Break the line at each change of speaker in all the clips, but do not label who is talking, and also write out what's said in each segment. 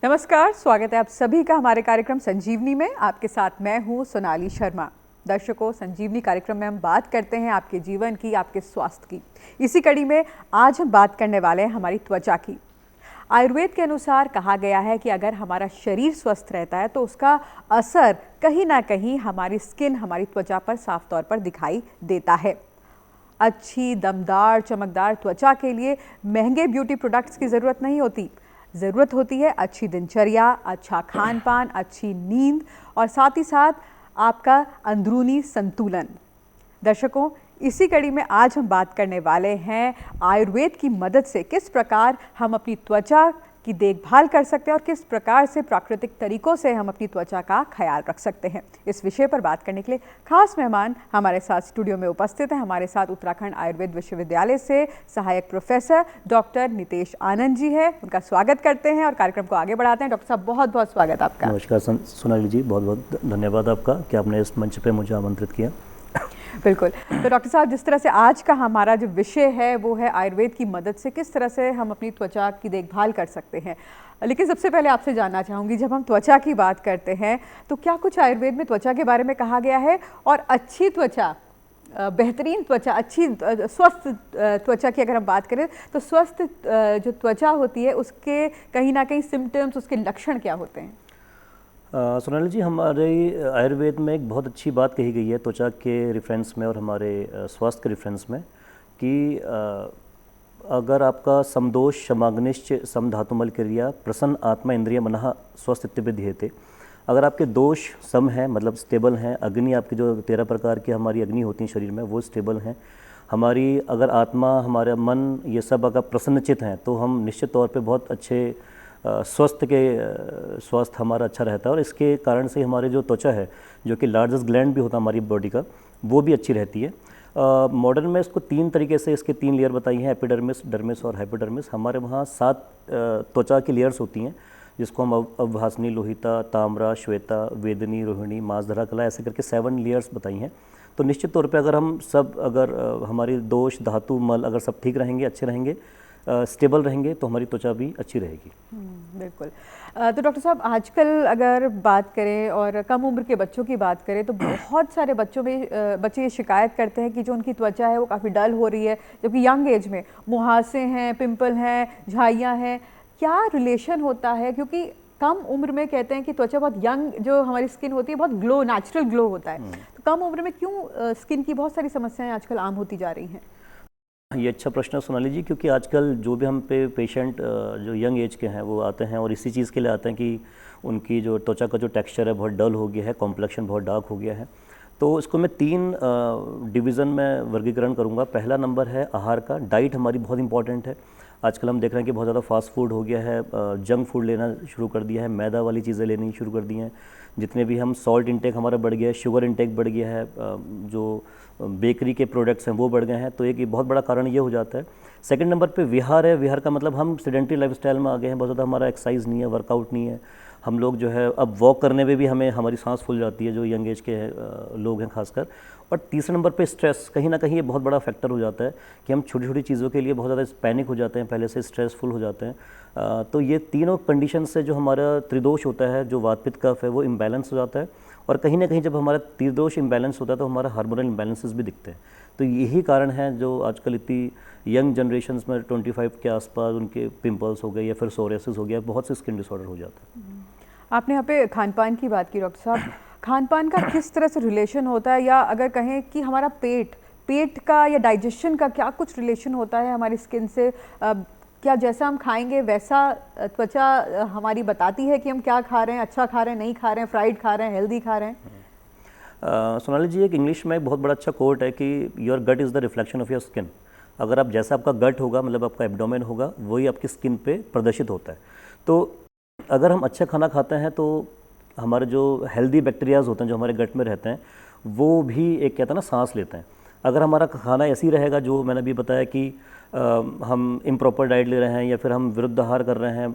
नमस्कार, स्वागत है आप सभी का हमारे कार्यक्रम संजीवनी में। आपके साथ मैं हूं सोनाली शर्मा। दर्शकों, संजीवनी कार्यक्रम में हम बात करते हैं आपके जीवन की, आपके स्वास्थ्य की। इसी कड़ी में आज हम बात करने वाले हैं हमारी त्वचा की। आयुर्वेद के अनुसार कहा गया है कि अगर हमारा शरीर स्वस्थ रहता है तो उसका असर कहीं ना कहीं हमारी स्किन, हमारी त्वचा पर साफ तौर पर दिखाई देता है। अच्छी, दमदार, चमकदार त्वचा के लिए महंगे ब्यूटी प्रोडक्ट्स की ज़रूरत नहीं होती। ज़रूरत होती है अच्छी दिनचर्या, अच्छा खान पान, अच्छी नींद और साथ ही साथ आपका अंदरूनी संतुलन। दर्शकों, इसी कड़ी में आज हम बात करने वाले हैं आयुर्वेद की मदद से किस प्रकार हम अपनी त्वचा की देखभाल कर सकते हैं और किस प्रकार से प्राकृतिक तरीकों से हम अपनी त्वचा का ख्याल रख सकते हैं। इस विषय पर बात करने के लिए खास मेहमान हमारे साथ स्टूडियो में उपस्थित हैं। हमारे साथ उत्तराखंड आयुर्वेद विश्वविद्यालय से सहायक प्रोफेसर डॉक्टर नितेश आनंद जी है। उनका स्वागत करते हैं और कार्यक्रम को आगे बढ़ाते हैं। डॉक्टर साहब, बहुत बहुत स्वागत आपका।
नमस्कार सोनाली जी, बहुत बहुत धन्यवाद आपका कि आपने इस मंच पे मुझे आमंत्रित किया।
बिल्कुल। तो डॉक्टर साहब, जिस तरह से आज का हमारा जो विषय है वो है आयुर्वेद की मदद से किस तरह से हम अपनी त्वचा की देखभाल कर सकते हैं। लेकिन सबसे पहले आपसे जानना चाहूँगी, जब हम त्वचा की बात करते हैं तो क्या कुछ आयुर्वेद में त्वचा के बारे में कहा गया है? और अच्छी त्वचा, बेहतरीन त्वचा, अच्छी स्वस्थ त्वचा की अगर हम बात करें तो स्वस्थ जो त्वचा होती है उसके कहीं ना कहीं सिम्टम्स, उसके लक्षण क्या होते हैं?
सोनाली जी, हमारे आयुर्वेद में एक बहुत अच्छी बात कही गई है त्वचा के रेफरेंस में और हमारे स्वास्थ्य के रेफरेंस में कि अगर आपका समदोष शमाग्निश्च समधातुमल क्रिया प्रसन्न आत्मा इंद्रिय मनः स्वस्थ इत्यादि, अगर आपके दोष सम हैं, मतलब स्टेबल हैं, अग्नि आपकी जो 13 प्रकार की हमारी अग्नि होती है शरीर में वो स्टेबल हैं, हमारी अगर आत्मा, हमारा मन, ये सब अगर प्रसन्नचित हैं तो हम निश्चित तौर पे बहुत अच्छे स्वास्थ्य हमारा अच्छा रहता है। और इसके कारण से हमारे जो त्वचा है, जो कि लार्जेस्ट ग्लैंड भी होता है हमारी बॉडी का, वो भी अच्छी रहती है। मॉडर्न में इसको 3 तरीके से, इसके 3 लेयर बताई हैं, एपिडर्मिस, डर्मिस और हाइपोडर्मिस। हमारे वहाँ 7 त्वचा की लेयर्स होती हैं, जिसको हम अवभासनी, लोहिता, ताम्रा, श्वेता, वेदनी, रोहिणी, मांसधरा कला, ऐसे करके 7 लेयर्स बताई हैं। तो निश्चित तौर पे अगर हमारी दोष, धातु, मल अगर सब ठीक रहेंगे, अच्छे रहेंगे, स्टेबल रहेंगे तो हमारी त्वचा भी अच्छी रहेगी।
बिल्कुल। तो डॉक्टर साहब, आजकल अगर बात करें और कम उम्र के बच्चों की बात करें तो बहुत सारे बच्चे ये शिकायत करते हैं कि जो उनकी त्वचा है वो काफ़ी डल हो रही है, जबकि यंग एज में मुहासे हैं, पिंपल हैं, झाइयाँ हैं। क्या रिलेशन होता है? क्योंकि कम उम्र में कहते हैं कि त्वचा बहुत यंग, जो हमारी स्किन होती है बहुत ग्लो, नेचुरल ग्लो होता है। तो कम उम्र में क्यों स्किन की बहुत सारी समस्याएं आजकल आम होती जा रही हैं?
ये अच्छा प्रश्न है सोनाली जी, क्योंकि आजकल जो भी हम पे पेशेंट जो यंग एज के हैं वो आते हैं और इसी चीज़ के लिए आते हैं कि उनकी जो त्वचा का जो टेक्सचर है बहुत डल हो गया है, कॉम्प्लेक्शन बहुत डार्क हो गया है। तो इसको मैं 3 डिवीज़न में वर्गीकरण करूँगा। पहला नंबर है आहार का। डाइट हमारी बहुत इंपॉर्टेंट है। आजकल हम देख रहे हैं कि बहुत ज़्यादा फास्ट फूड हो गया है, जंक फूड लेना शुरू कर दिया है, मैदा वाली चीज़ें लेनी शुरू कर दी हैं। जितने भी हम सॉल्ट इंटेक हमारा बढ़ गया है, शुगर इंटेक बढ़ गया है, जो बेकरी के प्रोडक्ट्स हैं वो बढ़ गए हैं। तो एक बहुत बड़ा कारण ये हो जाता है। सेकंड नंबर पे विहार है। विहार का मतलब हम सेडेंटरी लाइफस्टाइल में आ गए हैं, बहुत ज़्यादा हमारा एक्सरसाइज नहीं है, वर्कआउट नहीं है। हम लोग जो है अब वॉक करने में भी हमें हमारी सांस फूल जाती है, जो यंग एज के लोग हैं खासकर। और तीसरे नंबर पे स्ट्रेस, कहीं ना कहीं ये बहुत बड़ा फैक्टर हो जाता है कि हम छोटी छोटी चीज़ों के लिए बहुत ज़्यादा पैनिक हो जाते हैं, पहले से स्ट्रेसफुल हो जाते हैं। तो ये तीनों कंडीशन से जो हमारा त्रिदोष होता है, जो वात पित्त कफ है, वो इम्बैलेंस हो जाता है। और कहीं ना कहीं जब हमारा त्रिदोष इम्बैलेंस होता है तो हमारा हार्मोनल इम्बैलेंसेस भी दिखते हैं। तो यही कारण है जो आजकल इतनी यंग जनरेशन्स में 25 के आसपास उनके पिंपल्स हो गए या फिर सोरियासिस हो गया, बहुत से स्किन डिसऑर्डर हो जाता है।
आपने यहाँ पे खान पान की बात की डॉक्टर साहब। खान पान का किस तरह से रिलेशन होता है, या अगर कहें कि हमारा पेट का या डाइजेशन का क्या कुछ रिलेशन होता है हमारी स्किन से? क्या जैसा हम खाएंगे वैसा त्वचा हमारी बताती है कि हम क्या खा रहे हैं, अच्छा खा रहे हैं, नहीं खा रहे हैं, फ्राइड खा रहे हैं, हेल्दी खा रहे हैं?
सोनाली जी, एक इंग्लिश में एक बहुत बड़ा अच्छा कोट है कि your gut is the reflection of your skin. अगर आप जैसा आपका गट होगा, मतलब आपका एब्डोमेन होगा, वही आपकी स्किन पे प्रदर्शित होता है। तो अगर हम अच्छा खाना खाते हैं तो हमारे जो हेल्दी बैक्टीरियाज होते हैं जो हमारे गट में रहते हैं, वो भी एक कहते हैं ना सांस लेते हैं। अगर हमारा खाना ऐसे ही रहेगा, जो मैंने अभी बताया कि हम इम्प्रॉपर डाइट ले रहे हैं या फिर हम विरुद्ध आहार कर रहे हैं,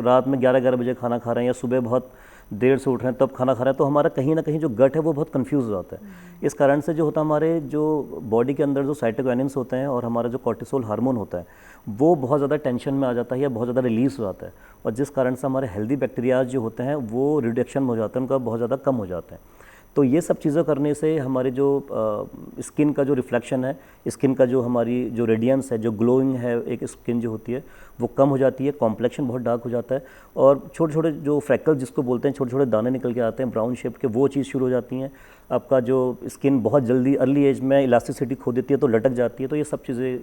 रात में 11-11 बजे खाना खा रहे हैं या सुबह बहुत देर से उठ रहे हैं तब खाना खा रहे हैं, तो हमारा कहीं ना कहीं जो गट है वो बहुत कंफ्यूज हो जाता है। इस कारण से जो होता है हमारे जो बॉडी के अंदर जो साइटोकाइनिन्स होते हैं और हमारा जो कॉर्टिसोल हार्मोन होता है वो बहुत ज़्यादा टेंशन में आ जाता है या बहुत ज़्यादा रिलीज हो जाता है, और जिस कारण से हमारे हेल्दी बैक्टीरियाज जो होते हैं वो रिडक्शन हो जाते हैं, उनका बहुत ज़्यादा कम हो जाता है। तो ये सब चीज़ें करने से हमारे जो स्किन का जो रिफ्लेक्शन है, स्किन का जो हमारी जो रेडियंस है, जो ग्लोइंग है एक स्किन जो होती है वो कम हो जाती है, कॉम्प्लेक्शन बहुत डार्क हो जाता है, और छोटे छोटे जो फ्रैकल जिसको बोलते हैं, छोटे छोटे दाने निकल के आते हैं ब्राउन शेप के, वो चीज़ शुरू हो जाती हैं। आपका जो स्किन बहुत जल्दी अर्ली एज में इलास्टिसिटी खो देती है तो लटक जाती है। तो ये सब चीज़ें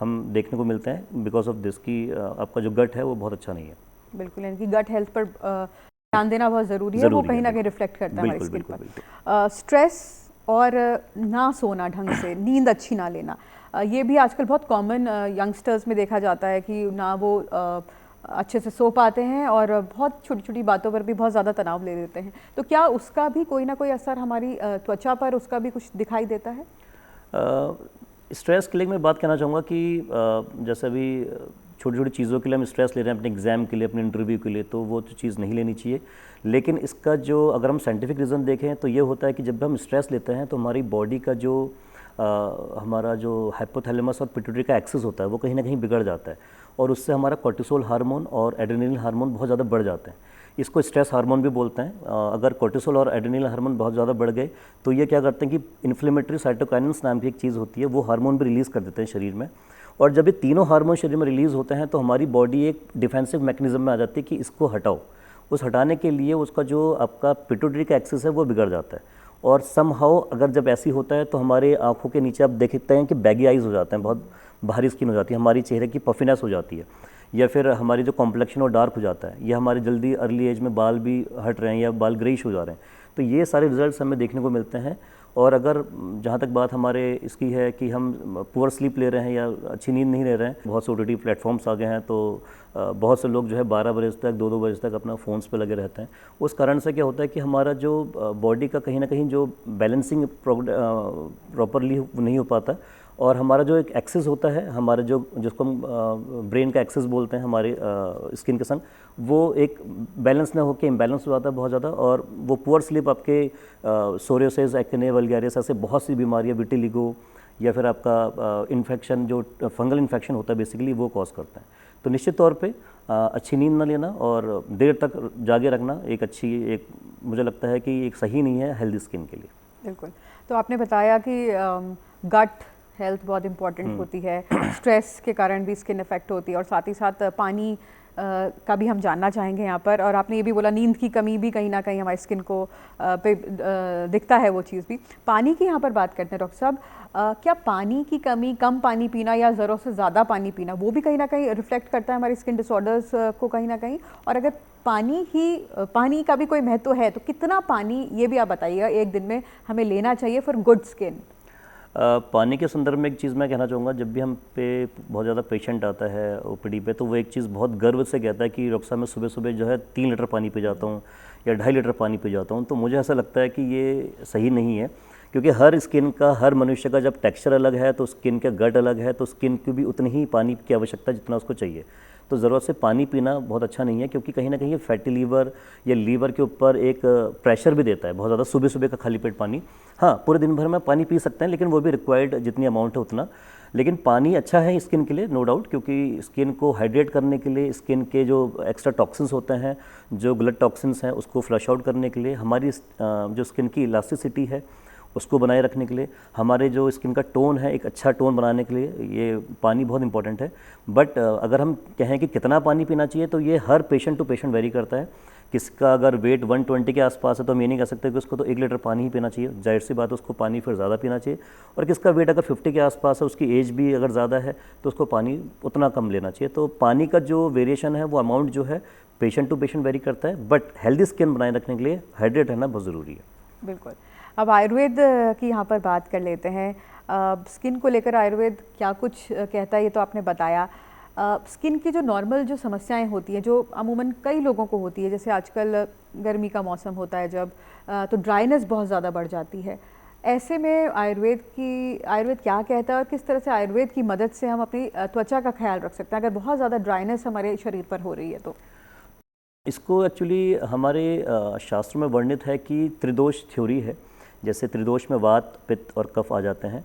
हम देखने को मिलते हैं बिकॉज ऑफ दिस कि आपका जो गट है वो बहुत अच्छा नहीं है।
बिल्कुल, यानी कि गट हेल्थ पर ध्यान देना बहुत ज़रूरी है, वो कहीं ना कहीं रिफ्लेक्ट करता है हमारी स्किन पर। स्ट्रेस और ना सोना ढंग से, नींद अच्छी ना लेना, ये भी आजकल बहुत कॉमन यंगस्टर्स में देखा जाता है कि ना वो अच्छे से सो पाते हैं और बहुत छोटी छोटी बातों पर भी बहुत ज़्यादा तनाव ले लेते हैं। तो क्या उसका भी कोई ना कोई असर हमारी त्वचा पर, उसका भी कुछ दिखाई देता है?
स्ट्रेस के लिए मैं बात कहना चाहूँगा कि जैसे अभी छोटी छोटी चीज़ों के लिए हम स्ट्रेस ले रहे हैं, अपने एग्ज़ाम के लिए, अपने इंटरव्यू के लिए, तो वो चीज़ नहीं लेनी चाहिए। लेकिन इसका जो अगर हम साइंटिफिक रीज़न देखें तो ये होता है कि जब हम स्ट्रेस लेते हैं तो हमारी बॉडी का जो हमारा जो हाइपोथैलेमस और पिट्यूटरी का एक्सेस होता है वो कहीं ना कहीं बिगड़ जाता है, और उससे हमारा कॉर्टिसोल हार्मोन और एड्रेनलिन हार्मोन बहुत ज़्यादा बढ़ जाते हैं। इसको स्ट्रेस हार्मोन भी बोलते हैं। अगर कॉर्टिसोल और एड्रेनलिन हार्मोन बहुत ज़्यादा बढ़ गए तो ये क्या करते हैं कि इन्फ्लेमेटरी साइटोकाइनिन्स नाम की एक चीज़ होती है, वो हार्मोन भी रिलीज़ कर देते हैं शरीर में, और जब ये तीनों हार्मोन शरीर में रिलीज़ होते हैं तो हमारी बॉडी एक डिफेंसिव मैकेनिज्म में आ जाती है कि इसको हटाओ। उस हटाने के लिए उसका जो आपका पिट्यूटरी का एक्सेस है वो बिगड़ जाता है, और समहाउ अगर जब ऐसी होता है तो हमारे आंखों के नीचे आप देखते हैं कि बैगी आइज़ हो जाते हैं, बहुत भारी स्किन हो जाती है, हमारी चेहरे की पफिनेस हो जाती है, या फिर हमारी जो कॉम्प्लेक्शन वो डार्क हो जाता है, या हमारी जल्दी अर्ली एज में बाल भी हट रहे हैं या बाल ग्रेइश हो जा रहे हैं। तो ये सारे रिजल्ट्स हमें देखने को मिलते हैं। और अगर जहाँ तक बात हमारे इसकी है कि हम पुअर स्लीप ले रहे हैं या अच्छी नींद नहीं ले रहे हैं, बहुत से OTT प्लेटफॉर्म्स आ गए हैं, तो बहुत से लोग जो है 12 बजे तक 2-2 बजे तक अपना फ़ोन्स पे लगे रहते हैं। उस कारण से क्या होता है कि हमारा जो बॉडी का कहीं ना कहीं जो बैलेंसिंग प्रॉपरली नहीं हो पाता, और हमारा जो एक एक्सेस होता है, हमारे जो जिसको हम ब्रेन का एक्सेस बोलते हैं हमारे स्किन के संग, वो एक बैलेंस ना होकर इम्बैलेंस हो जाता है बहुत ज़्यादा, और वो पुअर स्लीप आपके सोरियोसिस, एक्ने वल्गैरियस ऐसे बहुत सी बीमारियाँ, विटिलिगो, या फिर आपका इन्फेक्शन जो फंगल इन्फेक्शन होता है बेसिकली वो कॉज करता है। तो निश्चित तौर पे अच्छी नींद ना लेना और देर तक जागे रखना एक मुझे लगता है कि एक सही नहीं है हेल्दी स्किन के लिए।
बिल्कुल। तो आपने बताया कि गट हेल्थ बहुत इम्पॉर्टेंट होती है, स्ट्रेस के कारण भी स्किन इफेक्ट होती है, और साथ ही साथ पानी का भी हम जानना चाहेंगे यहाँ पर। और आपने ये भी बोला नींद की कमी भी कहीं ना कहीं हमारी स्किन को पे दिखता है वो चीज़ भी। पानी की यहाँ पर बात करते हैं डॉक्टर साहब, क्या पानी की कमी, कम पानी पीना या ज़रूरत से ज़्यादा पानी पीना, वो भी कहीं ना कहीं रिफ्लेक्ट करता है हमारी स्किन डिसऑर्डर्स को कहीं ना कहीं? और अगर पानी का भी कोई महत्व है तो कितना पानी, ये भी आप बताइएगा, एक दिन में हमें लेना चाहिए फॉर गुड स्किन?
पानी के संदर्भ में एक चीज़ मैं कहना चाहूँगा, जब भी हम पे बहुत ज़्यादा पेशेंट आता है OPD पे, तो वो एक चीज़ बहुत गर्व से कहता है कि डॉक्टर साहब मैं सुबह सुबह जो है 3 लीटर पानी पी जाता हूँ या 2.5 लीटर पानी पी जाता हूँ। तो मुझे ऐसा लगता है कि ये सही नहीं है, क्योंकि हर स्किन का, हर मनुष्य का जब टेक्सचर अलग है तो स्किन का गट अलग है, तो स्किन को भी उतनी ही पानी की आवश्यकता जितना उसको चाहिए। तो ज़रूरत से पानी पीना बहुत अच्छा नहीं है, क्योंकि कहीं ना कहीं ये फैटी लीवर या लीवर के ऊपर एक प्रेशर भी देता है बहुत ज़्यादा सुबह सुबह का खाली पेट पानी। हाँ, पूरे दिन भर में पानी पी सकते हैं, लेकिन वो भी रिक्वायर्ड जितनी अमाउंट है उतना। लेकिन पानी अच्छा है स्किन के लिए, नो डाउट, क्योंकि स्किन को हाइड्रेट करने के लिए, स्किन के जो एक्स्ट्रा टॉक्सिन्स होते हैं, जो ब्लड टॉक्सिन्स हैं, उसको फ्लश आउट करने के लिए, हमारी जो स्किन की इलास्टिसिटी है उसको बनाए रखने के लिए, हमारे जो स्किन का टोन है, एक अच्छा टोन बनाने के लिए ये पानी बहुत इंपॉर्टेंट है। बट अगर हम कहें कि कितना पानी पीना चाहिए, तो ये हर पेशेंट टू पेशेंट वेरी करता है। किसका अगर वेट 120 के आसपास है तो हम ये नहीं कह सकते कि उसको तो 1 लीटर पानी ही पीना चाहिए, जाहिर सी बात है उसको पानी फिर ज़्यादा पीना चाहिए। और किसका वेट अगर 50 के आसपास है, उसकी एज भी अगर ज़्यादा है, तो उसको पानी उतना कम लेना चाहिए। तो पानी का जो वेरिएशन है, वो अमाउंट जो है पेशेंट टू पेशेंट वेरी करता है, बट हेल्दी स्किन बनाए रखने के लिए हाइड्रेट रहना बहुत ज़रूरी है।
बिल्कुल। अब आयुर्वेद की यहाँ पर बात कर लेते हैं। स्किन को लेकर आयुर्वेद क्या कुछ कहता है, ये तो आपने बताया। स्किन की जो नॉर्मल जो समस्याएं होती हैं, जो अमूमन कई लोगों को होती है, जैसे आजकल गर्मी का मौसम होता है जब, तो ड्राइनेस बहुत ज़्यादा बढ़ जाती है। ऐसे में आयुर्वेद क्या कहता है और किस तरह से आयुर्वेद की मदद से हम अपनी त्वचा का ख्याल रख सकते हैं अगर बहुत ज़्यादा ड्राइनेस हमारे शरीर पर हो रही है तो?
इसको एक्चुअली हमारे शास्त्रों में वर्णित है कि त्रिदोष थ्योरी है। जैसे त्रिदोष में वात, पित्त और कफ आ जाते हैं।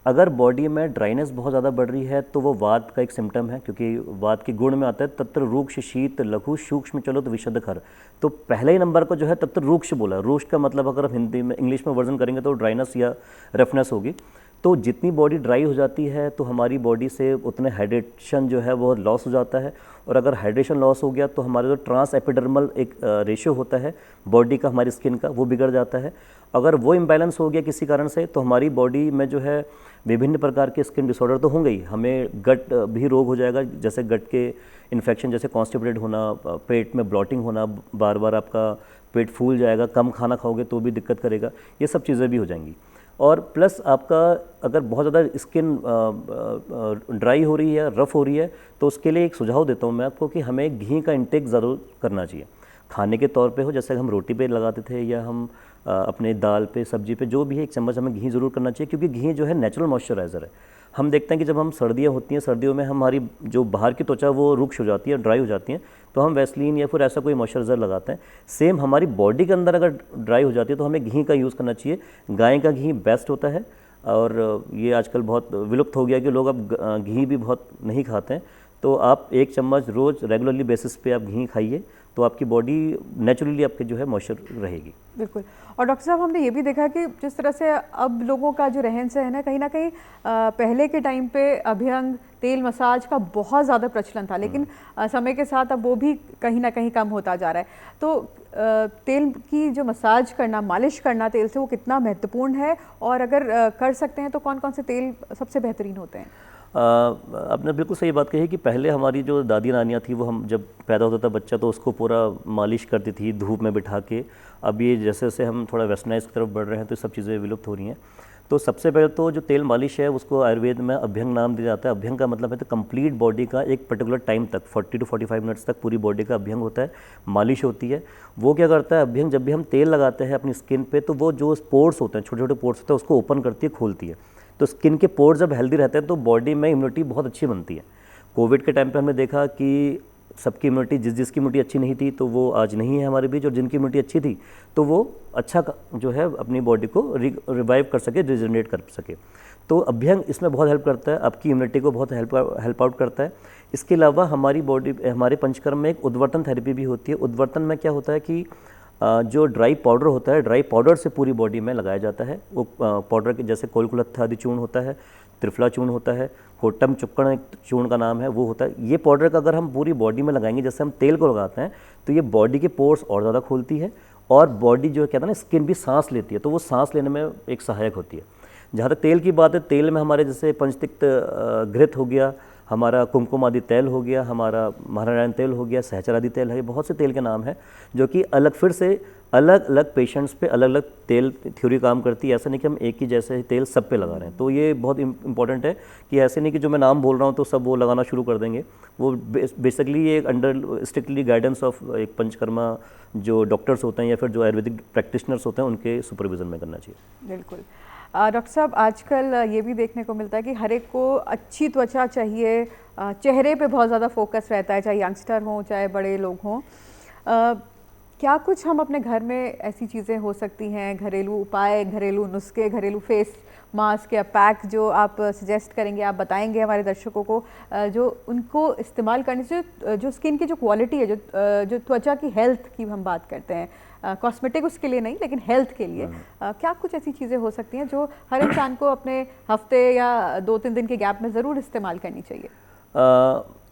अगर बॉडी में ड्राइनेस बहुत ज़्यादा बढ़ रही है तो वो वात का एक सिम्टम है, क्योंकि वात के गुण में आता है तत्र रूक्ष शीत लघु सूक्ष्म चलो तो विशद खर। तो पहले ही नंबर को जो है तत्र रूक्ष बोला। रूक्ष का मतलब अगर हम हिंदी में इंग्लिश में वर्जन करेंगे तो ड्राइनेस या रफनेस होगी। तो जितनी बॉडी ड्राई हो जाती है तो हमारी बॉडी से उतने हाइड्रेशन जो है वो लॉस हो जाता है। और अगर हाइड्रेशन लॉस हो गया तो हमारा जो ट्रांस एपिडर्मल एक रेशियो होता है बॉडी का, हमारी स्किन का, वो बिगड़ जाता है। अगर वो इम्बैलेंस हो गया किसी कारण से तो हमारी बॉडी में जो है विभिन्न प्रकार के स्किन डिसऑर्डर तो होंगे ही, हमें गट भी रोग हो जाएगा। जैसे गट के इन्फेक्शन, जैसे कॉन्स्टिपेटेड होना, पेट में ब्लॉटिंग होना, बार बार आपका पेट फूल जाएगा, कम खाना खाओगे तो भी दिक्कत करेगा, ये सब चीज़ें भी हो जाएंगी। और प्लस आपका अगर बहुत ज़्यादा स्किन ड्राई हो रही है, रफ़ हो रही है, तो उसके लिए एक सुझाव देता हूँ मैं आपको कि हमें घी का इंटेक ज़रूर करना चाहिए। खाने के तौर पे हो, जैसे हम रोटी पे लगाते थे या हम अपने दाल पे, सब्जी पे, जो भी है एक चम्मच हमें घी ज़रूर करना चाहिए, क्योंकि घी जो है नेचुरल मॉइस्चराइज़र है। हम देखते हैं कि जब हम सर्दियाँ होती हैं, सर्दियों में हमारी जो बाहर की त्वचा वो रुक्ष हो जाती है, ड्राई हो जाती है, तो हम वैसलीन या फिर ऐसा कोई मॉइस्चराइज़र लगाते हैं। सेम हमारी बॉडी के अंदर अगर ड्राई हो जाती है तो हमें घी का यूज़ करना चाहिए। गाय का घी बेस्ट होता है, और ये आजकल बहुत विलुप्त हो गया कि लोग अब घी भी बहुत नहीं खाते हैं। तो आप 1 चम्मच रोज़ रेगुलरली बेसिस पे आप घी खाइए, तो आपकी बॉडी नेचुरली आपके जो है मॉइस्चर रहेगी।
बिल्कुल। और डॉक्टर साहब, हमने ये भी देखा कि जिस तरह से अब लोगों का जो रहन सहन है, कहीं ना कहीं पहले के टाइम पे अभ्यंग, तेल मसाज का बहुत ज़्यादा प्रचलन था, लेकिन समय के साथ अब वो भी कहीं ना कहीं कम होता जा रहा है। तो तेल की जो मसाज करना, मालिश करना तेल से, वो कितना महत्वपूर्ण है, और अगर कर सकते हैं तो कौन कौन से तेल सबसे बेहतरीन होते हैं?
आपने बिल्कुल सही बात कही कि पहले हमारी जो दादी नानियाँ थी वो, हम जब पैदा होता था बच्चा तो उसको पूरा मालिश करती थी धूप में बिठा के। अब ये जैसे जैसे हम थोड़ा वेस्टर्नाइज की तरफ बढ़ रहे हैं तो ये सब चीज़ें विलुप्त हो रही हैं। तो सबसे पहले तो जो तेल मालिश है उसको आयुर्वेद में अभ्यंग नाम दिया जाता है। अभ्यंग का मतलब है तो कंप्लीट बॉडी का एक पर्टिकुलर टाइम तक 40 to 45 मिनट्स तक पूरी बॉडी का अभ्यंग होता है, मालिश होती है। वो क्या करता है अभ्यंग, जब भी हम तेल लगाते हैं अपनी स्किन पे तो वो जो पोर्स होते हैं, छोटे छोटे पोर्स होते हैं, उसको ओपन करती है, खोलती है। तो स्किन के पोर्स जब हेल्दी रहते हैं तो बॉडी में इम्यूनिटी बहुत अच्छी बनती है। कोविड के टाइम पे हमने देखा कि सबकी इम्यूनिटी, जिसकी इम्यूनिटी अच्छी नहीं थी तो वो आज नहीं है हमारे बीच, और जिनकी इम्यूनिटी अच्छी थी तो वो अच्छा जो है अपनी बॉडी को रिवाइव कर सके, रिजनरेट कर सके। तो अभ्यंग इसमें बहुत हेल्प करता है, आपकी इम्यूनिटी को बहुत हेल्प आउट करता है। इसके अलावा हमारी बॉडी, हमारे पंचकर्म में एक उद्वर्तन थेरेपी भी होती है। उद्वर्तन में क्या होता है कि जो ड्राई पाउडर होता है, ड्राई पाउडर से पूरी बॉडी में लगाया जाता है। वो पाउडर के जैसे कोलकुलत्था आदि चूर्ण होता है, त्रिफला चूर्ण होता है, कोट्टम चुक्कण एक चूर्ण का नाम है, वो होता है। ये पाउडर का अगर हम पूरी बॉडी में लगाएंगे, जैसे हम तेल को लगाते हैं, तो ये बॉडी के पोर्स और ज़्यादा खोलती है, और बॉडी जो कहते हैं ना, स्किन भी सांस लेती है, तो वो सांस लेने में एक सहायक होती है। जहाँ तक तेल की बात है, तेल में हमारे जैसे पंचतिक्त घृत हो गया, हमारा कुमकुम आदि तेल हो गया, हमारा महानारायण तेल हो गया, सहचर आदि तेल है, बहुत से तेल के नाम हैं जो कि अलग, फिर से अलग अलग पेशेंट्स पे अलग अलग तेल थ्योरी काम करती है। ऐसा नहीं कि हम एक ही जैसे तेल सब पे लगा रहे हैं। तो ये बहुत इंपॉर्टेंट है कि ऐसे नहीं कि जो मैं नाम बोल रहा हूँ तो सब वो लगाना शुरू कर देंगे। वो बेसिकली ये अंडर स्ट्रिक्टली गाइडेंस ऑफ एक पंचकर्मा जो डॉक्टर्स होते हैं या फिर जो आयुर्वेदिक प्रैक्टिशनर्स होते हैं उनके सुपरविजन में करना चाहिए।
बिल्कुल। डॉक्टर साहब, आजकल ये भी देखने को मिलता है कि हर एक को अच्छी त्वचा चाहिए, चेहरे पे बहुत ज़्यादा फोकस रहता है, चाहे यंगस्टर हों चाहे बड़े लोग हों। क्या कुछ हम अपने घर में ऐसी चीज़ें हो सकती हैं, घरेलू उपाय, घरेलू नुस्खे, घरेलू फेस मास्क या पैक जो आप सजेस्ट करेंगे, आप बताएंगे हमारे दर्शकों को, जो उनको इस्तेमाल करने से जो स्किन की जो क्वालिटी है, जो त्वचा की हेल्थ की हम बात करते हैं, कॉस्मेटिक उसके लिए नहीं लेकिन हेल्थ के लिए, क्या कुछ ऐसी चीज़ें हो सकती हैं जो हर इंसान को अपने हफ्ते या 2-3 दिन के गैप में ज़रूर इस्तेमाल करनी चाहिए?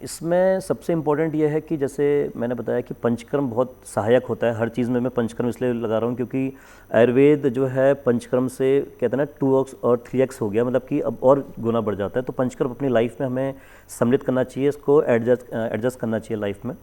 इसमें सबसे इम्पोर्टेंट ये है कि जैसे मैंने बताया कि पंचकर्म बहुत सहायक होता है हर चीज़ में। मैं पंचकर्म इसलिए लगा रहा हूँ क्योंकि आयुर्वेद जो है पंचकर्म से कहते हैं ना 2x और 3x हो गया, मतलब कि अब और गुना बढ़ जाता है। तो पंचकर्म अपनी लाइफ में हमें सम्मिलित करना चाहिए, इसको एडजस्ट करना चाहिए लाइफ में।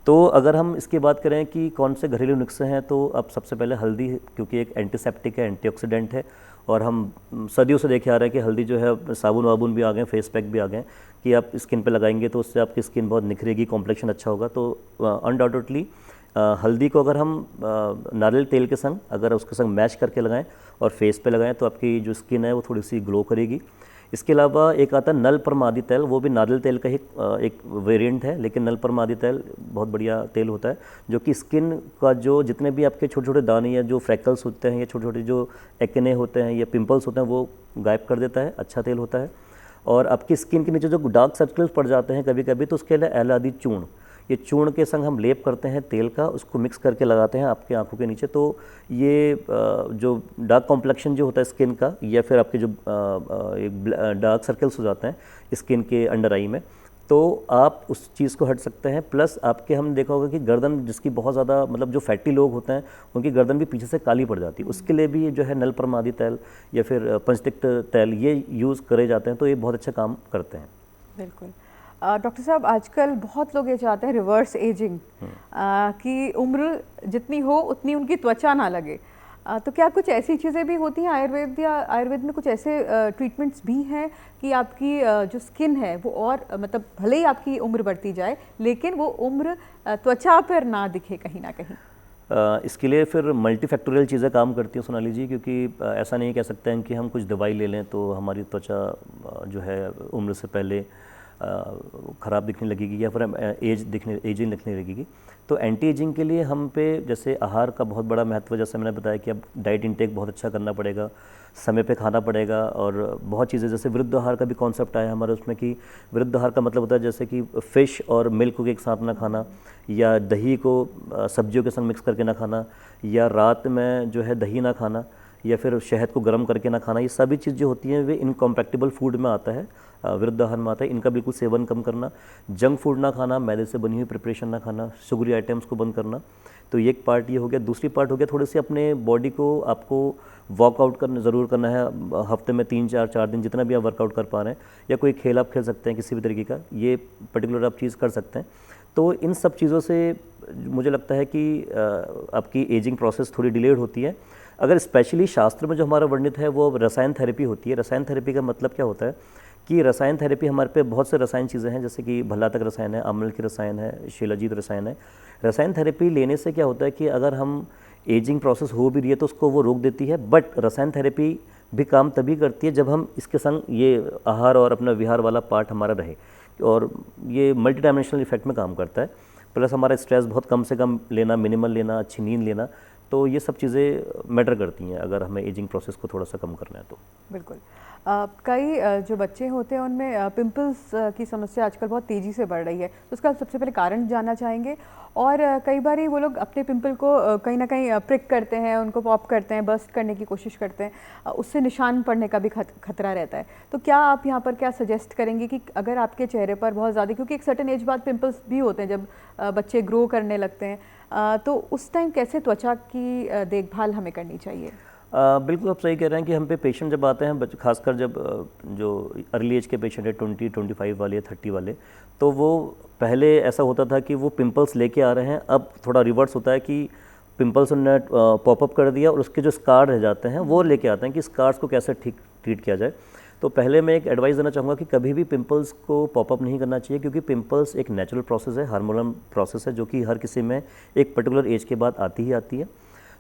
तो अगर हम इसकी बात करें कि कौन से घरेलू नुस्खे हैं, तो अब सबसे पहले हल्दी, क्योंकि एक एंटीसेप्टिक है, एंटीऑक्सीडेंट है, और हम सदियों से देखे आ रहे हैं कि हल्दी जो है, साबुन वाबुन भी आ गए, फेस पैक भी आ गए कि आप स्किन पे लगाएंगे तो उससे आपकी स्किन बहुत निखरेगी, कॉम्प्लेक्शन अच्छा होगा। तो अनडाउटेडली हल्दी को अगर हम नारियल तेल के संग, अगर उसके संग मैच करके लगाएं और फेस पे लगाएं तो आपकी जो स्किन है वो थोड़ी सी ग्लो करेगी। इसके अलावा एक आता है नल परमादि तेल, वो भी नारियल तेल का ही एक वेरिएंट है, लेकिन नल परमादि तेल बहुत बढ़िया तेल होता है जो कि स्किन का जो जितने भी आपके छोटे छोटे दाने या जो फ्रैकल्स होते हैं या छोटे छोटे जो एक्ने होते हैं या पिंपल्स होते हैं वो गायब कर देता है। अच्छा तेल होता है। और आपकी स्किन के नीचे जो डार्क सर्कल्स पड़ जाते हैं कभी कभी, तो उसके लिए एलादी चूर्ण, ये चूर्ण के संग हम लेप करते हैं तेल का, उसको मिक्स करके लगाते हैं आपकी आंखों के नीचे। तो ये जो डार्क कॉम्प्लेक्शन जो होता है स्किन का, या फिर आपके जो डार्क सर्कल्स हो जाते हैं स्किन के अंडर आई में, तो आप उस चीज़ को हट सकते हैं। प्लस आपके हम देखा होगा कि गर्दन जिसकी बहुत ज़्यादा मतलब जो फैटी लोग होते हैं उनकी गर्दन भी पीछे से काली पड़ जाती है, उसके लिए भी जो है नल परमादि तेल या फिर पंचतिक्त तेल ये यूज़ करे जाते हैं, तो ये बहुत अच्छा काम करते हैं।
बिल्कुल। डॉक्टर साहब, आजकल बहुत लोग ये चाहते हैं रिवर्स एजिंग, कि उम्र जितनी हो उतनी उनकी त्वचा ना लगे। तो क्या कुछ ऐसी चीज़ें भी होती हैं आयुर्वेद में कुछ ऐसे ट्रीटमेंट्स भी हैं कि आपकी जो स्किन है वो और मतलब भले ही आपकी उम्र बढ़ती जाए लेकिन वो उम्र त्वचा पर ना दिखे कहीं ना कहीं?
इसके लिए फिर मल्टीफैक्टोरियल चीज़ें काम करती हैं सोनाली जी, क्योंकि ऐसा नहीं कह सकते हैं कि हम कुछ दवाई ले लें तो हमारी त्वचा जो है उम्र से पहले ख़राब दिखने लगेगी या फिर एजिंग दिखने लगेगी। तो एंटी एजिंग के लिए हम पे जैसे आहार का बहुत बड़ा महत्व, जैसे मैंने बताया कि अब डाइट इंटेक बहुत अच्छा करना पड़ेगा, समय पे खाना पड़ेगा, और बहुत चीज़ें जैसे वृद्ध आहार का भी कॉन्सेप्ट आया हमारे उसमें कि वृद्ध आहार का मतलब होता है जैसे कि फ़िश और मिल्क को एक साथ ना खाना, या दही को सब्जियों के संग मिक्स करके ना खाना, या रात में जो है दही ना खाना, या फिर शहद को गर्म करके ना खाना। ये सभी चीज़ जो होती हैं वे इनकम्पैक्टेबल फूड में आता है, वृद्ध आहार में आता है। इनका बिल्कुल सेवन कम करना, जंक फूड ना खाना, मैदे से बनी हुई प्रिपरेशन ना खाना, शुगरी आइटम्स को बंद करना। तो ये एक पार्ट ये हो गया। दूसरी पार्ट हो गया थोड़ी सी अपने बॉडी को आपको वर्कआउट करना ज़रूर करना है, हफ्ते में 3-4 दिन जितना भी आप वर्कआउट कर पा रहे हैं, या कोई खेल आप खेल सकते हैं किसी भी तरीके का, ये पर्टिकुलर आप चीज़ कर सकते हैं। तो इन सब चीज़ों से मुझे लगता है कि आपकी एजिंग प्रोसेस थोड़ी डिलेड होती है। अगर स्पेशली शास्त्र में जो हमारा वर्णित है वो रसायन थेरेपी होती है। रसायन थेरेपी का मतलब क्या होता है कि रसायन थेरेपी हमारे पे बहुत से रसायन चीज़ें हैं, जैसे कि भल्लातक रसायन है, आम्ल की रसायन है, शिलाजीत रसायन है। रसायन थेरेपी लेने से क्या होता है कि अगर हम एजिंग प्रोसेस हो भी रही है तो उसको वो रोक देती है, बट रसायन थेरेपी भी काम तभी करती है जब हम इसके संग ये आहार और अपना विहार वाला पार्ट हमारा रहे, और ये मल्टी डायमेंशनल इफेक्ट में काम करता है। प्लस हमारा स्ट्रेस बहुत कम से कम लेना, मिनिमल लेना, अच्छी नींद लेना, तो ये सब चीज़ें मैटर करती हैं अगर हमें एजिंग प्रोसेस को थोड़ा सा कम करना है तो।
बिल्कुल। कई जो बच्चे होते हैं उनमें पिंपल्स की समस्या आजकल बहुत तेज़ी से बढ़ रही है, तो उसका सबसे पहले कारण जानना चाहेंगे। और कई बार वो लोग अपने पिंपल को कहीं ना कहीं प्रिक करते हैं, उनको पॉप करते हैं, बर्स्ट करने की कोशिश करते हैं, उससे निशान पड़ने का भी खतरा रहता है। तो क्या आप यहाँ पर क्या सजेस्ट करेंगे कि अगर आपके चेहरे पर बहुत ज़्यादा, क्योंकि एक सर्टेन एज बाद पिंपल्स भी होते हैं जब बच्चे ग्रो करने लगते हैं, तो उस टाइम कैसे त्वचा की देखभाल हमें करनी चाहिए?
बिल्कुल आप सही कह रहे हैं कि हम पे पेशेंट जब आते हैं, खासकर जब जो अर्ली एज के पेशेंट है 20-25 वाले, 30 वाले, तो वो पहले ऐसा होता था कि वो पिंपल्स लेके आ रहे हैं, अब थोड़ा रिवर्स होता है कि पिंपल्स उन्होंने पॉपअप कर दिया और उसके जो स्कार रह जाते हैं वो लेके आते हैं कि स्कार्स को कैसे ट्रीट किया जाए। तो पहले मैं एक एडवाइस देना चाहूँगा कि कभी भी पिंपल्स को पॉपअप नहीं करना चाहिए, क्योंकि पिंपल्स एक नेचुरल प्रोसेस है, हार्मोनल प्रोसेस है, जो कि हर किसी में एक पर्टिकुलर एज के बाद आती ही आती है।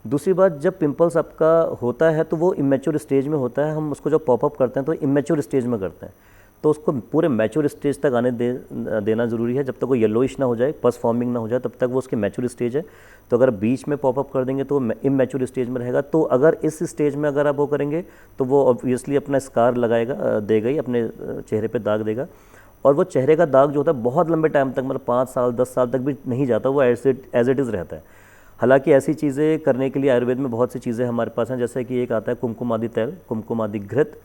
दूसरी बात, जब पिंपल्स आपका होता है तो वो इमेच्योर स्टेज में होता है, हम उसको जब पॉपअप करते हैं तो इमेच्योर स्टेज में करते हैं, तो उसको पूरे मैच्योर स्टेज तक आने देना ज़रूरी है। जब तक वो येलोइश ना हो जाए, पस फॉर्मिंग ना हो जाए, तब तक वो उसकी मैच्योर स्टेज है। तो अगर बीच में पॉपअप कर देंगे तो इमेच्योर स्टेज में रहेगा। तो अगर इस स्टेज में अगर आप वो करेंगे तो वो ऑब्वियसली अपना स्कार देगा ही, अपने चेहरे पर दाग देगा, और वो चेहरे का दाग जो होता है बहुत लंबे टाइम तक, मतलब 5 साल 10 साल तक भी नहीं जाता, वो एज इट इज़ रहता है। हालांकि ऐसी चीज़ें करने के लिए आयुर्वेद में बहुत सी चीज़ें हमारे पास हैं, जैसे कि एक आता है कुमकुमादि तेल, कुमकुमादि घृत,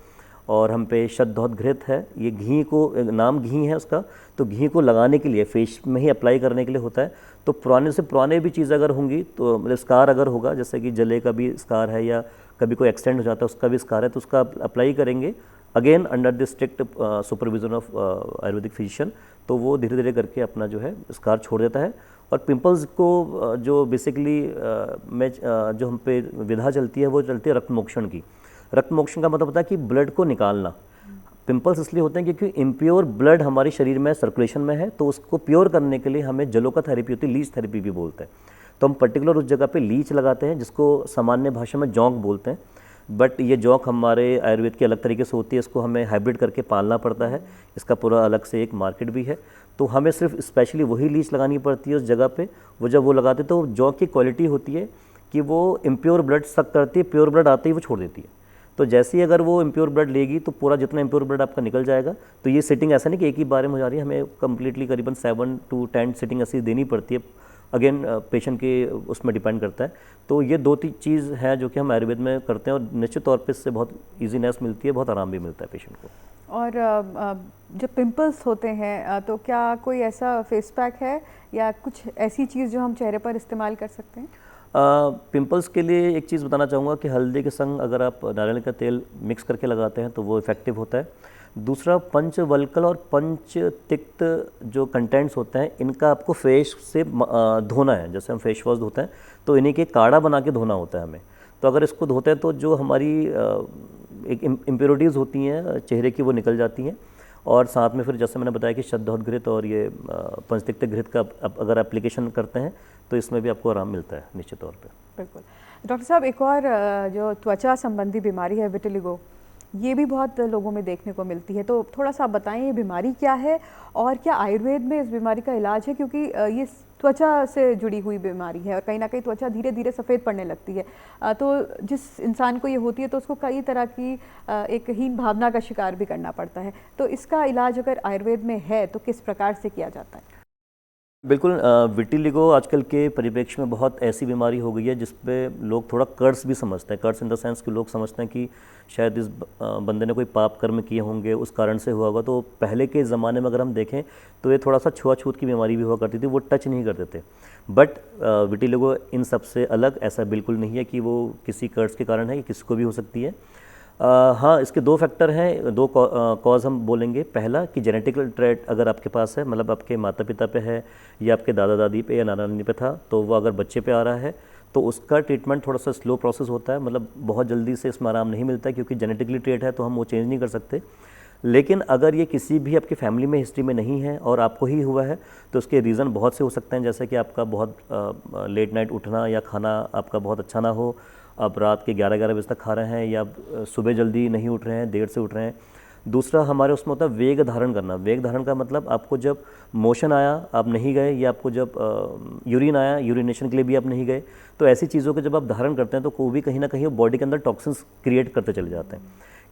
और हम पे शतधौत घृत है। ये घी को, नाम घी है उसका, तो घी को लगाने के लिए फेस में ही अप्लाई करने के लिए होता है। तो पुराने से पुराने भी चीज़ अगर होंगी, तो मतलब स्कार अगर होगा, जैसे कि जले का भी स्कार है या कभी कोई एक्सटेंड हो जाता है उसका भी स्कार है, तो उसका अप्लाई करेंगे again under the strict supervision of Ayurvedic physician, तो वो धीरे धीरे करके अपना जो है स्कार छोड़ देता है। और पिंपल्स को जो बेसिकली में जो हम पे विधा चलती है वो चलती है रक्तमोक्षण की। रक्तमोक्षण का मतलब होता है कि ब्लड को निकालना। पिंपल्स इसलिए होते हैं क्योंकि इम्प्योर ब्लड हमारे शरीर में सर्कुलेशन में है, तो उसको प्योर करने के लिए हमें जलों का थेरेपी होती है, लीच थेरेपी भी बोलते हैं। तो हम पर्टिकुलर उस जगह पे लीच लगाते हैं, जिसको सामान्य भाषा में जौंक बोलते हैं। बट ये जौक हमारे आयुर्वेद की अलग तरीके से होती है, इसको हमें हाइब्रिड करके पालना पड़ता है, इसका पूरा अलग से एक मार्केट भी है। तो हमें सिर्फ स्पेशली वही लीच लगानी पड़ती है उस जगह पे। वो जब वो लगाते तो जौक की क्वालिटी होती है कि वो इम्प्योर ब्लड सक करती है, प्योर ब्लड आते ही वो छोड़ देती है। तो जैसे ही अगर वो इम्प्योर ब्लड लेगी तो पूरा जितना इम्प्योर ब्लड आपका निकल जाएगा। तो ये सिटिंग ऐसा नहीं कि एक ही बार में हो जा रही है, हमें कम्प्लीटली करीबन 7 to 10 सिटिंग ऐसी देनी पड़ती है। अगेन पेशेंट के उसमें डिपेंड करता है। तो ये 2-3 चीज़ है जो कि हम आयुर्वेद में करते हैं और निश्चित तौर पे इससे बहुत ईजीनेस मिलती है, बहुत आराम भी मिलता है पेशेंट को।
और जब पिंपल्स होते हैं तो क्या कोई ऐसा फेस पैक है या कुछ ऐसी चीज़ जो हम चेहरे पर इस्तेमाल कर सकते हैं?
पिंपल्स के लिए एक चीज़ बताना चाहूँगा कि हल्दी के संग अगर आप नारियल का तेल मिक्स करके लगाते हैं तो वो इफ़ेक्टिव होता है। दूसरा, पंचवल्कल और पंचतिक्त जो कंटेंट्स होते हैं इनका आपको फेस से धोना है। जैसे हम फेस वॉश धोते हैं तो इन्हीं के काढ़ा बना के धोना होता है हमें। तो अगर इसको धोते हैं तो जो हमारी एक इम्प्योरिटीज़ होती हैं चेहरे की वो निकल जाती हैं। और साथ में फिर जैसे मैंने बताया कि शुद्धोदघृत और ये पंचतिक्त घृत का अगर एप्लीकेशन करते हैं तो इसमें भी आपको आराम मिलता है निश्चित तौर पे।
बिल्कुल। डॉक्टर साहब, एक और जो त्वचा संबंधी बीमारी है विटिलिगो, ये भी बहुत लोगों में देखने को मिलती है। तो थोड़ा सा बताएं ये बीमारी क्या है और क्या आयुर्वेद में इस बीमारी का इलाज है, क्योंकि ये त्वचा से जुड़ी हुई बीमारी है और कहीं ना कहीं त्वचा धीरे धीरे सफ़ेद पड़ने लगती है। तो जिस इंसान को ये होती है तो उसको कई तरह की एक हीन भावना का शिकार भी करना पड़ता है। तो इसका इलाज अगर आयुर्वेद में है तो किस प्रकार से किया जाता है?
बिल्कुल, विटिलिगो आजकल के परिप्रेक्ष्य में बहुत ऐसी बीमारी हो गई है जिस पे लोग थोड़ा कर्स भी समझते हैं। कर्स इन द सेंस कि लोग समझते हैं कि शायद इस बंदे ने कोई पाप कर्म किए होंगे, उस कारण से हुआ होगा। तो पहले के ज़माने में अगर हम देखें तो ये थोड़ा सा छुआछूत की बीमारी भी हुआ करती थी, वो टच नहीं करते थे। बट विटिलिगो इन सब से अलग, ऐसा बिल्कुल नहीं है कि वो किसी कर्स के कारण है, ये किसी को भी हो सकती है। हाँ, इसके 2 फैक्टर हैं, 2 कॉज हम बोलेंगे। पहला कि जेनेटिकल ट्रेट अगर आपके पास है, मतलब आपके माता पिता पे है या आपके दादा दादी पे या नाना नानी पे था, तो वो अगर बच्चे पे आ रहा है तो उसका ट्रीटमेंट थोड़ा सा स्लो प्रोसेस होता है, मतलब बहुत जल्दी से इसमें आराम नहीं मिलता है क्योंकि जेनेटिकली ट्रेट है तो हम वो चेंज नहीं कर सकते। लेकिन अगर ये किसी भी आपकी फैमिली में हिस्ट्री में नहीं है और आपको ही हुआ है तो उसके रीज़न बहुत से हो सकते हैं, जैसे कि आपका बहुत लेट नाइट उठना या खाना आपका बहुत अच्छा ना हो, आप रात के 11-11 बजे तक खा रहे हैं या सुबह जल्दी नहीं उठ रहे हैं, देर से उठ रहे हैं। दूसरा हमारे उसमें होता है वेग धारण करना। वेग धारण का मतलब आपको जब मोशन आया आप नहीं गए, या आपको जब यूरिन आया यूरिनेशन के लिए भी आप नहीं गए, तो ऐसी चीज़ों के जब आप धारण करते हैं तो वो भी कहीं ना कहीं बॉडी के अंदर टॉक्सिन्स क्रिएट करते चले जाते हैं।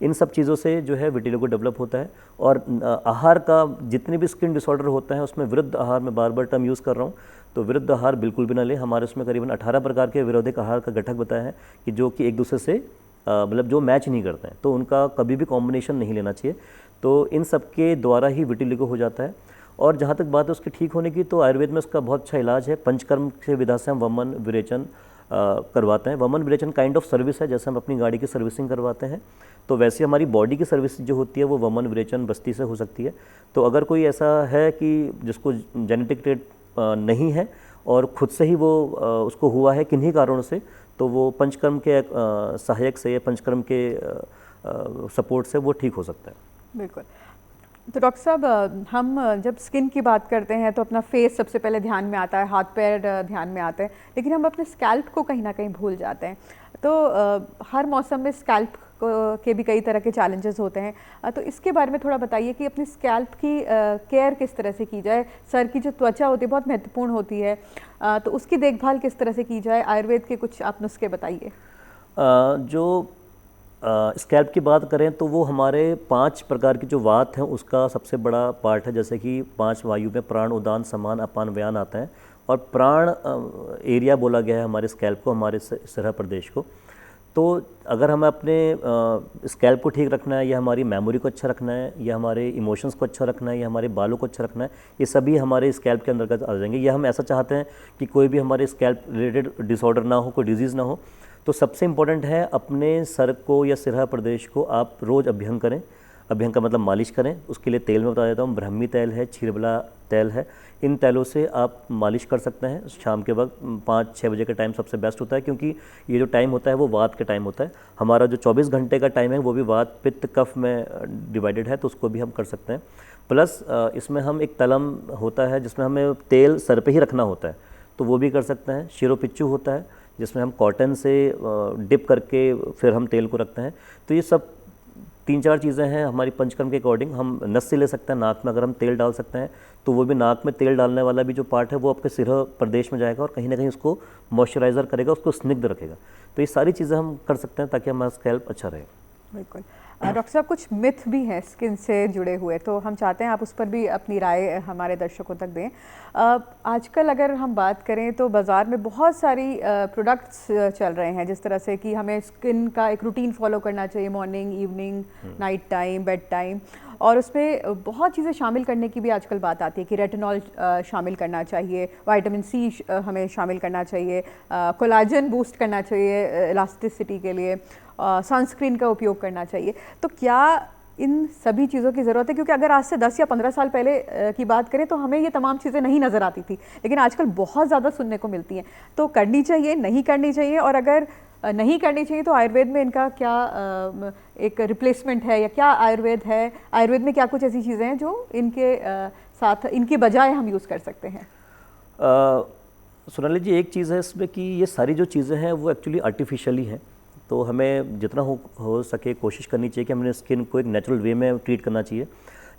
इन सब चीज़ों से जो है विटिलिगो डेवलप होता है। और आहार का जितने भी स्किन डिसऑर्डर होता है उसमें विरुद्ध आहार, मैं बार बार टर्म यूज़ कर रहा हूँ, तो विरुद्ध आहार बिल्कुल भी ना लें। हमारे उसमें करीबन 18 प्रकार के विरोधिक आहार का घटक बताया है कि जो कि एक दूसरे से मतलब जो मैच नहीं करते हैं, तो उनका कभी भी कॉम्बिनेशन नहीं लेना चाहिए। तो इन सब के द्वारा ही विटिलिगो हो जाता है। और जहाँ तक बात है उसके ठीक होने की, तो आयुर्वेद में उसका बहुत अच्छा इलाज है। पंचकर्म के विधा से हम वमन विरेचन करवाते हैं। वमन विरेचन काइंड ऑफ सर्विस है, जैसे हम अपनी गाड़ी की सर्विसिंग करवाते हैं, तो वैसे हमारी बॉडी की सर्विस जो होती है वो वमन विरेचन बस्ती से हो सकती है। तो अगर कोई ऐसा है कि जिसको जेनेटिक ट्रेट नहीं है और खुद से ही वो उसको हुआ है किन्हीं कारणों से, तो वो पंचकर्म के सहायक से या पंचकर्म के सपोर्ट से वो ठीक हो सकता है।
बिल्कुल। तो डॉक्टर साहब, हम जब स्किन की बात करते हैं तो अपना फेस सबसे पहले ध्यान में आता है, हाथ पैर ध्यान में आते हैं, लेकिन हम अपने स्कैल्प को कहीं ना कहीं भूल जाते हैं। तो हर मौसम में स्कैल्प के भी कई तरह के चैलेंजेस होते हैं। तो इसके बारे में थोड़ा बताइए कि अपनी स्कैल्प की केयर किस तरह से की जाए। सर की जो त्वचा होती है बहुत महत्वपूर्ण होती है, तो उसकी देखभाल किस तरह से की जाए। आयुर्वेद के कुछ आप नुस्खे बताइए।
जो स्कैल्प की बात करें तो वो हमारे 5 प्रकार की जो वात हैं उसका सबसे बड़ा पार्ट है। जैसे कि 5 वायु में प्राण, उदान, समान, अपान, व्यान आते हैं। और प्राण एरिया बोला गया है हमारे स्कैल्प को, हमारे सिरहा प्रदेश को। तो अगर हमें अपने स्कैल्प को ठीक रखना है, या हमारी मेमोरी को अच्छा रखना है, या हमारे इमोशंस को अच्छा रखना है, या हमारे बालों को अच्छा रखना है, ये सभी हमारे स्कैल्प के अंतर्गत आ जाएंगे। या हम ऐसा चाहते हैं कि कोई भी हमारे स्कैल्प रिलेटेड डिसऑर्डर ना हो, कोई डिजीज़ ना हो, तो सबसे इम्पोर्टेंट है अपने सर को या सिरहा प्रदेश को आप रोज़ अभ्यंग करें। अभ्यंग का मतलब मालिश करें। उसके लिए तेल में बता देता हूँ, ब्राह्मी तेल है, क्षीरबला तेल है। इन तेलों से आप मालिश कर सकते हैं। शाम के वक्त 5-6 बजे का टाइम सबसे बेस्ट होता है, क्योंकि ये जो टाइम होता है वो वात का टाइम होता है। हमारा जो 24 घंटे का टाइम है वो भी वात, पित्त, कफ में डिवाइडेड है, तो उसको भी हम कर सकते हैं। प्लस इसमें हम एक तलम होता है जिसमें हमें तेल सर पे ही रखना होता है, तो वो भी कर सकते हैं। शिरोपिच्चू होता है, जिसमें हम कॉटन से डिप करके फिर हम तेल को रखते हैं। तो ये सब 3-4 चीज़ें हैं हमारी पंचकर्म के अकॉर्डिंग। हम नस से ले सकते हैं, नाक में अगर हम तेल डाल सकते हैं तो वो भी नाक में तेल डालने वाला भी जो पार्ट है वो आपके सिरह प्रदेश में जाएगा और कहीं ना कहीं उसको मॉइस्चराइज़र करेगा, उसको स्निग्ध रखेगा। तो ये सारी चीज़ें हम कर सकते हैं ताकि हमारा स्कैल्प अच्छा रहे।
बिल्कुल। डॉक्टर साहब, कुछ मिथ भी हैं स्किन से जुड़े हुए, तो हम चाहते हैं आप उस पर भी अपनी राय हमारे दर्शकों तक दें। आजकल अगर हम बात करें तो बाज़ार में बहुत सारी प्रोडक्ट्स चल रहे हैं, जिस तरह से कि हमें स्किन का एक रूटीन फॉलो करना चाहिए, morning, evening, night time, bed time, और उसमें बहुत चीज़ें शामिल करने की भी आजकल बात आती है कि रेटिनॉल शामिल करना चाहिए, विटामिन सी हमें शामिल करना चाहिए, कोलाजन बूस्ट करना चाहिए इलास्टिसिटी के लिए, सनस्क्रीन का उपयोग करना चाहिए। तो क्या इन सभी चीज़ों की ज़रूरत है? क्योंकि अगर आज से 10 या 15 साल पहले की बात करें तो हमें ये तमाम चीज़ें नहीं नज़र आती थी, लेकिन आजकल बहुत ज़्यादा सुनने को मिलती हैं। तो करनी चाहिए, नहीं करनी चाहिए? और अगर नहीं करनी चाहिए तो आयुर्वेद में इनका क्या एक रिप्लेसमेंट है, या क्या आयुर्वेद है, आयुर्वेद में क्या कुछ ऐसी चीज़ें हैं जो इनके साथ, इनके बजाय हम यूज़ कर सकते हैं?
सोनाली जी, एक चीज़ है इसमें कि ये सारी जो चीज़ें हैं वो एक्चुअली आर्टिफिशियली हैं। तो हमें जितना हो सके कोशिश करनी चाहिए कि हमने स्किन को एक नेचुरल वे में ट्रीट करना चाहिए।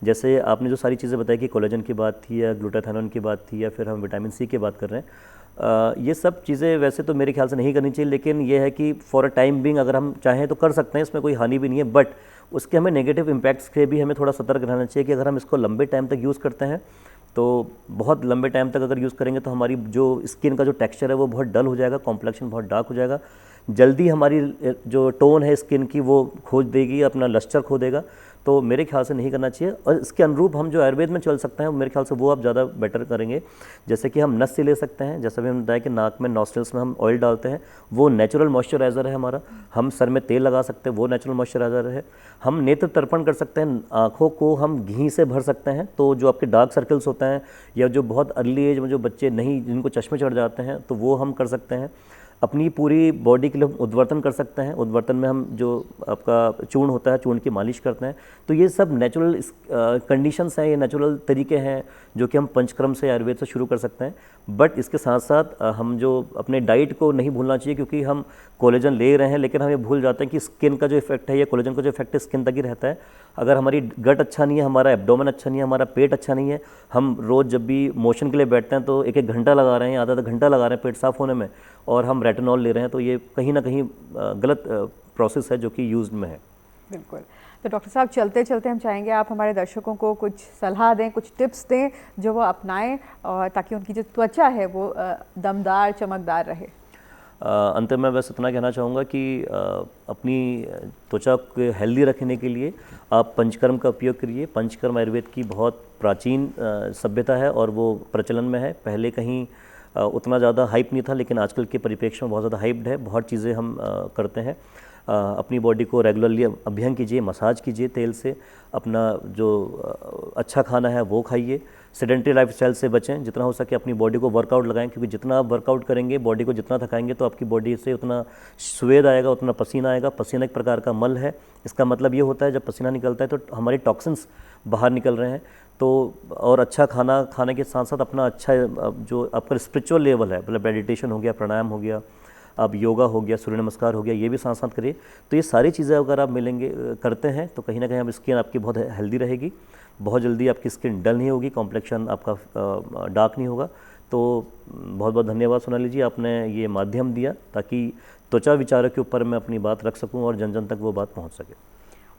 जैसे आपने जो सारी चीज़ें बताई कि कोलेजन की बात थी या ग्लूटाथायोन की बात थी या फिर हम विटामिन सी की बात कर रहे हैं, ये सब चीज़ें वैसे तो मेरे ख्याल से नहीं करनी चाहिए, लेकिन ये है कि फॉर अ टाइम बिंग अगर हम चाहें तो कर सकते हैं, इसमें कोई हानि भी नहीं है। बट उसके हमें नेगेटिव इम्पैक्ट्स के भी हमें थोड़ा सतर्क रहना चाहिए कि अगर हम इसको लंबे टाइम तक यूज़ करते हैं तो बहुत लंबे टाइम तक अगर यूज़ करेंगे तो हमारी जो स्किन का जो टेक्सचर है वो बहुत डल हो जाएगा, कॉम्प्लेक्शन बहुत डार्क हो जाएगा, जल्दी हमारी जो टोन है स्किन की वो खो देगी, अपना लस्टर खो देगा। तो मेरे ख्याल से नहीं करना चाहिए। और इसके अनुरूप हम जो आयुर्वेद में चल सकते हैं मेरे ख्याल से वो आप ज़्यादा बेटर करेंगे। जैसे कि हम नस से ले सकते हैं, जैसा भी हम बताया कि नाक में नॉस्ट्रल्स में हम ऑयल डालते हैं, वो नेचुरल मॉइस्चराइज़र है हमारा। हम सर में तेल लगा सकते हैं, वो नेचुरल मॉइस्चराइज़र है। हम नेत्र तर्पण कर सकते हैं, आँखों को हम घी से भर सकते हैं, तो जो आपके डार्क सर्कल्स होते हैं या जो बहुत अर्ली एज में जो बच्चे नहीं, जिनको चश्मे चढ़ जाते हैं, तो वो हम कर सकते हैं। अपनी पूरी बॉडी के लिए हम उद्वर्तन कर सकते हैं। उद्वर्तन में हम जो आपका चूर्ण होता है, चूर्ण की मालिश करते हैं। तो ये सब नेचुरल कंडीशंस हैं, ये नेचुरल तरीके हैं जो कि हम पंचकर्म से, आयुर्वेद से शुरू कर सकते हैं। बट इसके साथ साथ हम जो अपने डाइट को नहीं भूलना चाहिए, क्योंकि हम कोलेजन ले रहे हैं लेकिन हम ये भूल जाते हैं कि स्किन का जो इफेक्ट है या कोलेजन का जो इफेक्ट है स्किन तक ही रहता है। अगर हमारी गट अच्छा नहीं है, हमारा एब्डोमेन अच्छा नहीं है, हमारा पेट अच्छा नहीं है, हम रोज़ जब भी मोशन के लिए बैठते हैं तो 1-1 घंटा लगा रहे हैं, आधा घंटा लगा रहे हैं पेट साफ़ होने में, और हम रेटिनॉल ले रहे हैं, तो ये कहीं ना कहीं गलत प्रोसेस है जो कि यूज्ड में है।
बिल्कुल। तो डॉक्टर साहब, चलते चलते हम चाहेंगे आप हमारे दर्शकों को कुछ सलाह दें, कुछ टिप्स दें जो वो अपनाएं, और ताकि उनकी जो त्वचा है वो दमदार, चमकदार रहे।
अंत में बस इतना कहना चाहूँगा कि अपनी त्वचा को हेल्दी रखने के लिए आप पंचकर्म का उपयोग करिए। पंचकर्म आयुर्वेद की बहुत प्राचीन सभ्यता है और वो प्रचलन में है। पहले कहीं उतना ज़्यादा हाइप नहीं था, लेकिन आजकल के परिप्रेक्ष्य में बहुत ज़्यादा हाइप्ड है। बहुत चीज़ें हम करते हैं। अपनी बॉडी को रेगुलरली अभ्यंग कीजिए, मसाज कीजिए तेल से, अपना जो अच्छा खाना है वो खाइए, सेडेंटरी लाइफस्टाइल से बचें, जितना हो सके अपनी बॉडी को वर्कआउट लगाएं, क्योंकि जितना आप वर्कआउट करेंगे, बॉडी को जितना थकाएंगे तो आपकी बॉडी से उतना स्वेद आएगा, उतना पसीना आएगा। पसीना एक प्रकार का मल है। इसका मतलब ये होता है जब पसीना निकलता है तो हमारी टॉक्सिन्स बाहर निकल रहे हैं। तो और अच्छा खाना खाने के साथ साथ अपना अच्छा जो आपका स्पिरिचुअल लेवल है, मतलब मेडिटेशन हो गया, प्राणायाम हो गया, अब योगा हो गया, सूर्य नमस्कार हो गया, ये भी साथ साथ करिए। तो ये सारी चीज़ें अगर आप मिलेंगे करते हैं तो कहीं ना कहीं आप स्किन आपकी बहुत हेल्दी रहेगी, बहुत जल्दी आपकी स्किन डल नहीं होगी, कॉम्प्लेक्शन आपका डार्क नहीं होगा। तो बहुत बहुत धन्यवाद सोनाली जी, आपने ये माध्यम दिया ताकि त्वचा विचारों के ऊपर मैं अपनी बात रख सकूं और जन जन तक वो बात पहुंच सके।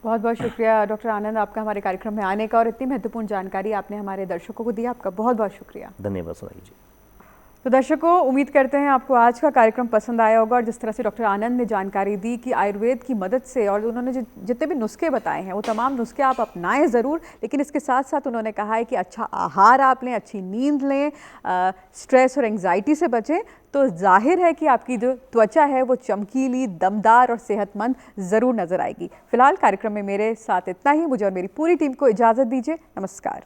बहुत बहुत शुक्रिया डॉक्टर आनंद, आपका हमारे कार्यक्रम में आने का, और इतनी महत्वपूर्ण जानकारी आपने हमारे दर्शकों को दी। आपका बहुत बहुत शुक्रिया।
धन्यवाद सोनाली जी।
तो दर्शकों, उम्मीद करते हैं आपको आज का कार्यक्रम पसंद आया होगा, और जिस तरह से डॉक्टर आनंद ने जानकारी दी कि आयुर्वेद की मदद से, और उन्होंने जितने भी नुस्खे बताए हैं वो तमाम नुस्खे आप अपनाएं ज़रूर, लेकिन इसके साथ साथ उन्होंने कहा है कि अच्छा आहार आप लें, अच्छी नींद लें, स्ट्रेस और एंग्जाइटी से बचें, तो जाहिर है कि आपकी जो त्वचा है वो चमकीली, दमदार और सेहतमंद ज़रूर नज़र आएगी। फिलहाल कार्यक्रम में मेरे साथ इतना ही। मुझे और मेरी पूरी टीम को इजाज़त दीजिए। नमस्कार।